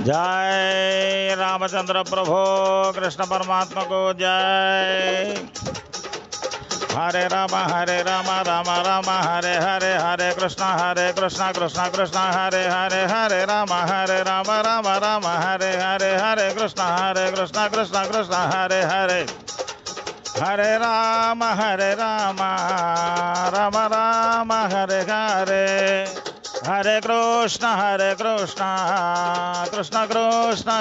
जय रामचंद्र प्रभु कृष्ण परमात्मा को जय। हरे राम राम राम हरे हरे हरे कृष्ण कृष्ण कृष्ण हरे हरे हरे राम राम राम हरे हरे हरे कृष्ण कृष्ण कृष्ण हरे हरे हरे राम राम राम हरे हरे हरे कृष्ण कृष्ण कृष्ण